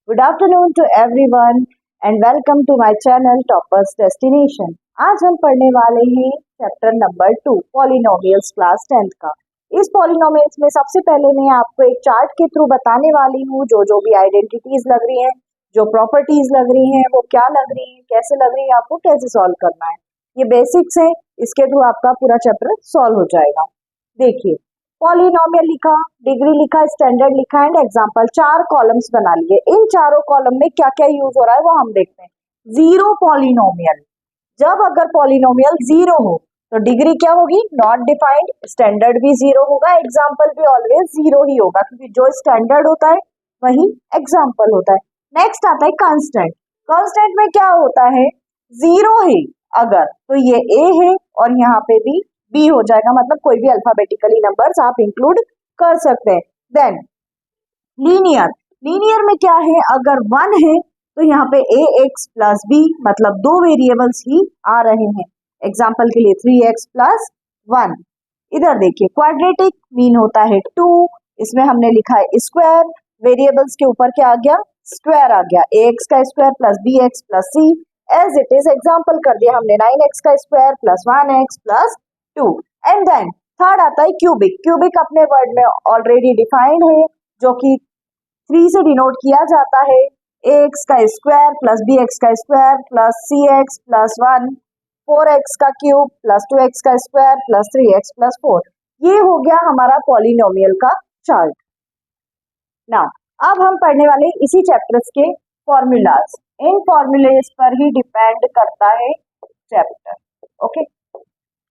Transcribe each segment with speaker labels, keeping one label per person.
Speaker 1: Good afternoon to everyone and welcome to my channel toppers destination. आज हम पढ़ने वाले हैं chapter number 2 polynomials class 10th का। इस पॉलिनोमियल्स में सबसे पहले मैं आपको एक चार्ट के थ्रू बताने वाली हूँ जो भी आइडेंटिटीज लग रही हैं, जो प्रॉपर्टीज लग रही हैं, वो क्या लग रही है, कैसे लग रही है, आपको कैसे सॉल्व करना है। ये बेसिक्स है, इसके थ्रू आपका पूरा चैप्टर सॉल्व हो जाएगा। देखिए, पॉलिनोमियल लिखा, डिग्री लिखा, स्टैंडर्ड लिखा एंड एग्जांपल, 4 कॉलम्स बना लिए। इन चारों कॉलम में क्या क्या यूज हो रहा है वो हम देखते हैं। जीरो पॉलिनोमियल, जब अगर पॉलिनोमियल जीरो हो तो डिग्री क्या होगी, नॉट डिफाइंड, स्टैंडर्ड भी जीरो होगा, एग्जाम्पल भी ऑलवेज जीरो ही होगा, क्योंकि जो स्टैंडर्ड होता है वही एग्जाम्पल होता है। नेक्स्ट आता है कांस्टेंट। कांस्टेंट में क्या होता है, जीरो है अगर तो ये ए है और यहाँ पे भी बी हो जाएगा, मतलब कोई भी अल्फाबेटिकली नंबर्स आप इंक्लूड कर सकते हैं। देन लीनियर, लीनियर में क्या है, अगर 1 है तो यहाँ पे ए एक्स प्लस बी, मतलब 2 वेरिएबल्स ही आ रहे हैं। एग्जाम्पल के लिए 3x प्लस 1। इधर देखिए, क्वाड्रेटिक मीन होता है 2, इसमें हमने लिखा है स्क्वायर, वेरिएबल्स के ऊपर क्या आ गया, स्क्वायर आ गया, ax का square plus bx plus c as it is. Example कर दिया हमने 9x का square plus 1x plus 2। And then third आता है क्यूबिक। क्यूबिक अपने वर्ड में ऑलरेडी डिफाइंड है, जो कि 3 से डिनोट किया जाता है, ax का स्क्वायर प्लस bx का square plus cx plus 1, 4x का क्यूब प्लस 2x का स्क्वायर प्लस 3x प्लस 4। ये हो गया हमारा पॉलिनोमियल का चार्ट। नाउ अब हम पढ़ने वाले इसी चैप्टर्स के फॉर्मूलाज। इन फॉर्मूलेज पर ही डिपेंड करता है चैप्टर। ओके,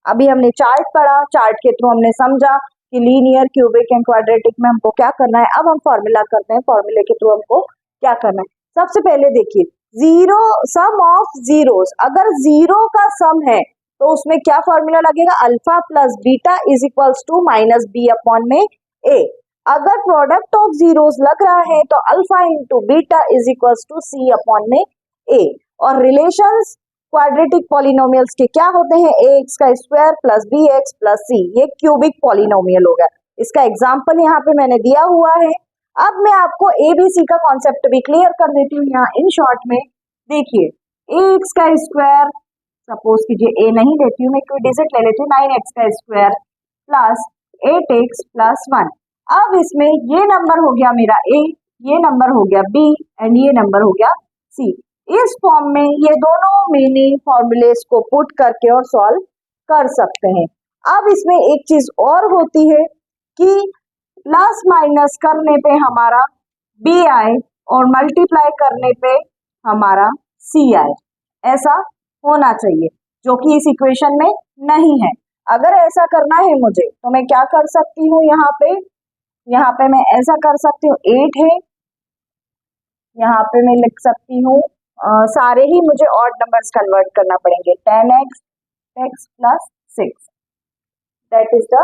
Speaker 1: अभी हमने चार्ट पढ़ा, चार्ट के थ्रू हमने समझा कि लीनियर, क्यूबिक एंड क्वाड्रेटिक में हमको क्या करना है। अब हम फॉर्मूला करते हैं, फॉर्मूले के थ्रू हमको क्या करना है। सबसे पहले देखिए, जीरो सम ऑफ जीरोस, अगर जीरो का सम है तो उसमें क्या फॉर्मूला लगेगा, alpha plus beta is equals to minus B upon में ए। अगर प्रोडक्ट ऑफ जीरोस लग रहा है तो alpha into beta is equals to C upon में ए। और रिलेशंस क्वाड्रेटिक पॉलिनोमियल्स के क्या होते हैं, ax का square plus bx plus c, ये क्यूबिक पॉलिनोमियल हो गया। इसका एग्जांपल यहाँ पे मैंने दिया हुआ है। अब मैं आपको abc का कॉन्सेप्ट भी क्लियर कर देती हूँ यहाँ इन शॉर्ट में। देखिए, ax का स्क्वायर, सपोज कीजिए a नहीं लेती हूँ, मैं कोई डिजिट ले लेती हूँ, 9x का स्क्वायर प्लस 8x प्लस 1। अब इसमें ये नंबर हो गया मेरा a, ये नंबर हो गया b एंड ये नंबर हो गया c। इस फॉर्म में ये दोनों मैंने फॉर्मूलेस को पुट करके और सॉल्व कर सकते हैं। अब इसमें एक चीज और होती है कि प्लस माइनस करने पे हमारा b आए और मल्टीप्लाई करने पे हमारा c आए, ऐसा होना चाहिए, जो कि इस इक्वेशन में नहीं है। अगर ऐसा करना है मुझे तो मैं क्या कर सकती हूँ, यहाँ पे मैं ऐसा कर सकती हूँ, 8 है, यहाँ पे मैं लिख सकती हूँ सारे ही मुझे ऑड नंबर्स कन्वर्ट करना पड़ेंगे, 10x x plus 6। That is the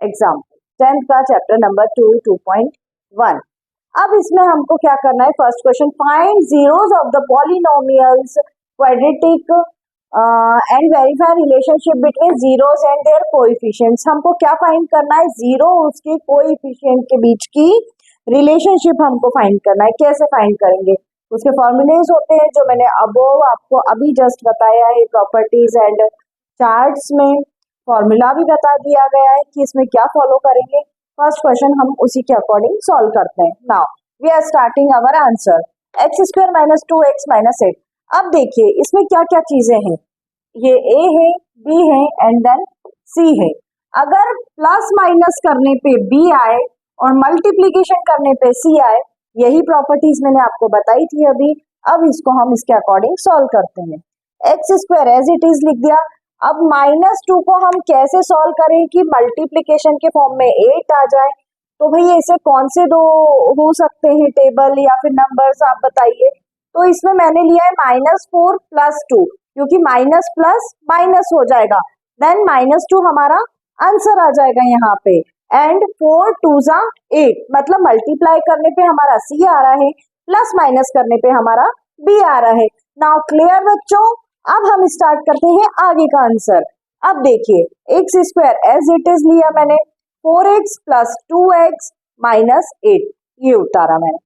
Speaker 1: example 10th का चैप्टर नंबर 2.1। अब इसमें हमको क्या करना है, first question, find zeros of the polynomials quadratic and verify relationship between zeros and their coefficients. हमको क्या फाइंड करना है, जीरो उसके कोएफिशिएंट के बीच की रिलेशनशिप हमको फाइंड करना है। कैसे फाइंड करेंगे, उसके फॉर्मूलेज होते हैं जो मैंने अबोव आपको अभी जस्ट बताया है, प्रॉपर्टीज एंड चार्ट्स में फॉर्मूला भी बता दिया गया है कि इसमें क्या फॉलो करेंगे। फर्स्ट क्वेश्चन हम उसी के अकॉर्डिंग सॉल्व करते हैं। Now we are starting our answer, X square minus 2x minus 8। अब देखिए इसमें क्या क्या चीजें हैं, ये a है, b है एंड देन c है। अगर प्लस माइनस करने पे b आए और मल्टीप्लीकेशन करने पे c आए, यही प्रॉपर्टीज मैंने आपको बताई थी अभी। अब इसको हम इसके अकॉर्डिंग सॉल्व करते हैं। X square as it is लिख दिया। अब -2 को हम कैसे सॉल्व करें कि मल्टीप्लीकेशन के फॉर्म में 8 आ जाए, तो भैया इसे कौन से दो हो सकते हैं टेबल या फिर नंबर्स, आप बताइए। तो इसमें मैंने लिया है -4 प्लस 2, क्योंकि माइनस प्लस माइनस हो जाएगा, देन -2 हमारा आंसर आ जाएगा यहाँ पे। एंड 4 2 जा 8, मतलब मल्टीप्लाई करने पे हमारा c आ रहा है, प्लस माइनस करने पे हमारा b आ रहा है। नाउ क्लियर बच्चों, अब हम स्टार्ट करते हैं आगे का आंसर। अब देखिए X square as it is लिया मैंने, 4x प्लस 2x माइनस 8, ये उतारा मैंने।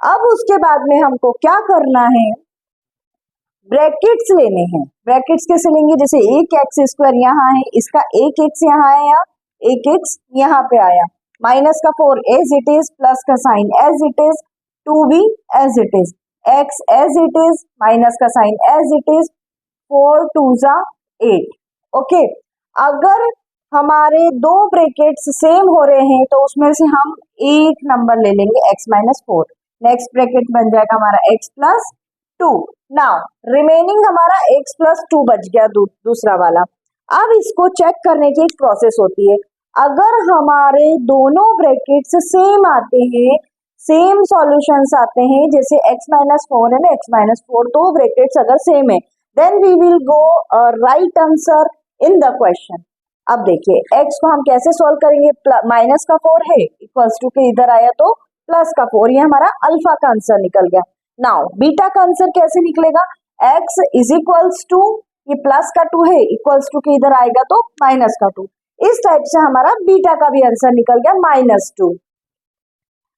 Speaker 1: अब उसके बाद में हमको क्या करना है, ब्रैकेट्स लेने हैं। ब्रैकेट्स कैसे लेंगे, जैसे एक एक्स स्क्वायर यहाँ है, इसका एक एक्स यहाँ आया, एक एक्स यहाँ पे आया, माइनस का 4 एज इट इज, प्लस का साइन एज इट इज, 2 भी as it is, X as it is, minus का साइन एज इट इज, 4 2 जा 8। ओके, अगर हमारे दो ब्रैकेट्स सेम हो रहे हैं तो उसमें से हम एक नंबर ले लेंगे x माइनस 4। नेक्स्ट ब्रैकेट बन जाएगा हमारा x प्लस 2। नाउ रिमेनिंग हमारा x प्लस 2 बच गया दूसरा वाला। अब इसको चेक करने की एक प्रोसेस होती है। अगर हमारे दोनों ब्रैकेट्स सेम आते हैं, सेम सॉल्यूशंस आते हैं, जैसे x minus 4 and x minus 4, दो ब्रैकेट्स अगर सेम है, then we will go right answer in the question. अब देखिए x को हम कैसे सॉल्व करेंगे, माइनस का 4 है, इक्वल्स टू के इधर आया तो प्लस का 4, ये हमारा अल्फा का आंसर निकल गया। नाउ बीटा का आंसर कैसे निकलेगा, x इज इक्वल्स टू, ये प्लस का 2 है, इक्वल्स टू के इधर आएगा तो माइनस का 2। इस टाइप से हमारा बीटा का भी आंसर निकल गया -2।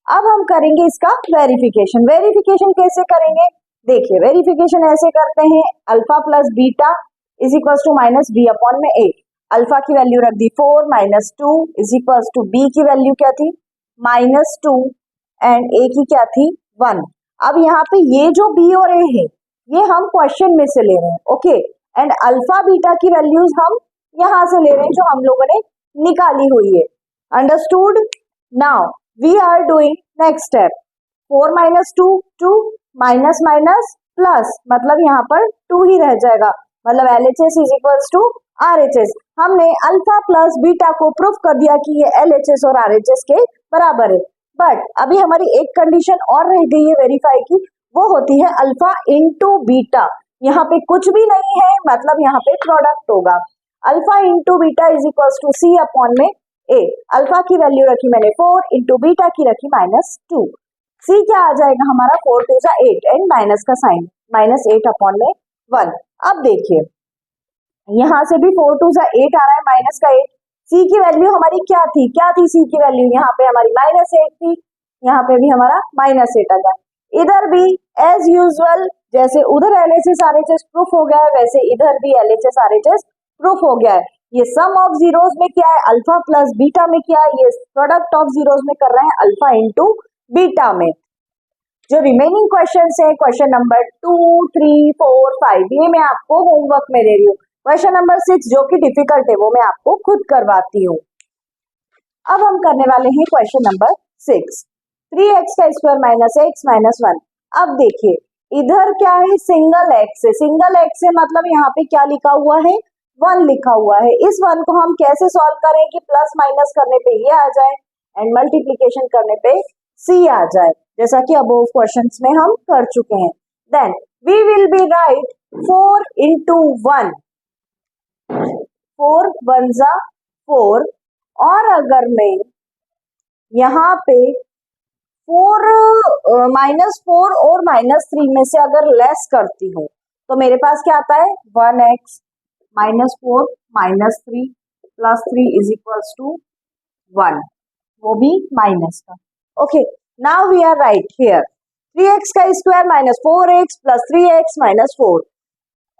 Speaker 1: अब हम करेंगे इसका वेरिफिकेशन। वेरिफिकेशन कैसे करेंगे, देखिए वेरिफिकेशन ऐसे करते हैं, alpha plus beta is equals to minus B upon में ए। अल्फा की वैल्यू रख दी 4, -2 इज इक्वल्स टू बी की वैल्यू क्या थी -2 एंड ए की क्या थी 1। अब यहाँ पे ये जो बी और ए है ये हम क्वेश्चन में से ले रहे हैं, ओके, एंड अल्फा बीटा की वैल्यूज हम यहाँ से ले रहे हैं जो हम लोगों ने निकाली हुई है। Understood. Now we are doing next step. 4 - 2 2, minus minus plus, मतलब यहाँ पर 2 ही रह जाएगा, मतलब LHS is equals to RHS। हमने अल्फा प्लस बीटा को प्रूफ कर दिया कि ये LHS और RHS के बराबर है। बट अभी हमारी एक कंडीशन और रह गई है वेरीफाई की, वो होती है अल्फा इंटू बीटा। यहाँ पे कुछ भी नहीं है, मतलब यहाँ पे प्रोडक्ट होगा। Alpha into beta is equals to C upon में A। अल्फा की वैल्यू रखी मैंने 4, इंटू बीटा की रखी -2। C क्या आ जाएगा हमारा 4 2 जा 8 एंड माइनस का साइन -8 अपॉन में 1। अब देखिए यहाँ से भी 4 2 जा 8 आ रहा है, माइनस का 8। C की वैल्यू हमारी क्या थी C की वैल्यू यहाँ पे हमारी -8 थी, यहाँ पे भी हमारा -8 आ गया। इधर भी एज यूजुअल जैसे उधर LHS RHS प्रूफ हो गया है, वैसे इधर भी LHS RHS प्रूफ हो गया है। ये सम ऑफ जीरोस में क्या है, अल्फा प्लस बीटा में क्या है, ये प्रोडक्ट ऑफ जीरोस में कर रहे हैं अल्फा इंटू बीटा में। जो रिमेनिंग क्वेश्चन है, क्वेश्चन नंबर 2 3 4 5, ये मैं आपको होमवर्क में दे रही हूँ। क्वेश्चन नंबर 6 जो कि डिफिकल्ट है वो मैं आपको खुद करवाती हूँ। अब हम करने वाले हैं क्वेश्चन नंबर 6, 3x का स्क्वायर माइनस x माइनस 1। अब देखिए इधर क्या है, सिंगल x है, सिंगल x है मतलब यहाँ पे क्या लिखा हुआ है 1 लिखा हुआ है। इस 1 को हम कैसे सॉल्व करें कि प्लस माइनस करने पे ये आ जाए एंड मल्टीप्लीकेशन करने पे C आ जाए, जैसा कि अबोव क्वेश्चंस में हम कर चुके हैं। Then we will be right 4 into 1, 4 1 जा 4, और अगर मैं यहाँ पे 4 -4 और -3 में से अगर लेस करती हूँ तो मेरे पास क्या आता है 1x -4 -3 plus 3 is equals to 1, वो भी माइनस का। Okay, now we are right here 3x का square -4x plus 3x -4।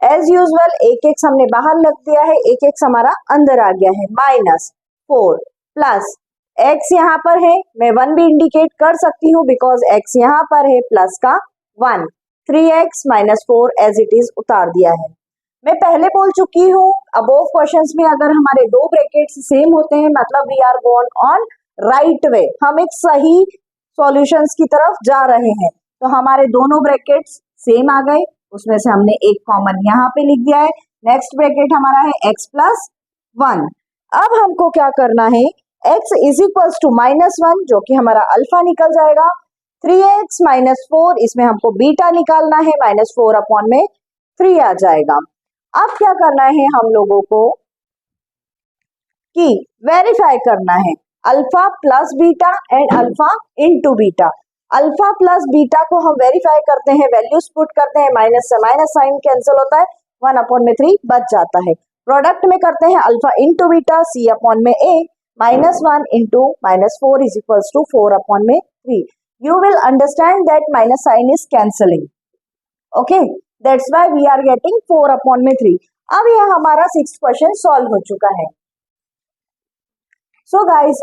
Speaker 1: As usual एक एक्स हमने बाहर लग दिया है, एक एक्स हमारा अंदर आ गया है, -4 प्लस x यहाँ पर है, मैं 1 भी इंडिकेट कर सकती हूँ बिकॉज x यहाँ पर है, प्लस का 1, 3x -4 एज इट इज उतार दिया है। मैं पहले बोल चुकी हूँ अबोव क्वेश्चंस में अगर हमारे दो ब्रैकेट्स सेम होते हैं मतलब we are going on right way, हम एक सही सॉल्यूशंस की तरफ जा रहे हैं। तो हमारे दोनों ब्रैकेट्स सेम आ गए, उसमें से हमने एक कॉमन यहाँ पे लिख दिया है। नेक्स्ट ब्रैकेट हमारा है x प्लस 1। अब हमको क्या करना है, x इज इक्वल्स टू -1 जो कि हमारा अल्फा निकल जाएगा, 3x -4 इसमें हमको बीटा निकालना है, -4 अपॉन में 3 आ जाएगा। अब क्या करना है हम लोगों को कि वेरीफाई करना है alpha plus beta and alpha into beta. Alpha plus beta को हम वेरीफाई करते हैं, वैल्यूज पुट करते हैं, माइनस से माइनस साइन कैंसिल होता है, 1 अपॉन में 3 बच जाता है। प्रोडक्ट में करते हैं alpha into beta, C upon में A, -1 into -4 is equals to 4 upon में 3। you will understand that minus sign is cancelling. Okay, that's why we are getting 4/3. अब यह हमारा 6th क्वेश्चन सॉल्व हो चुका है. So guys,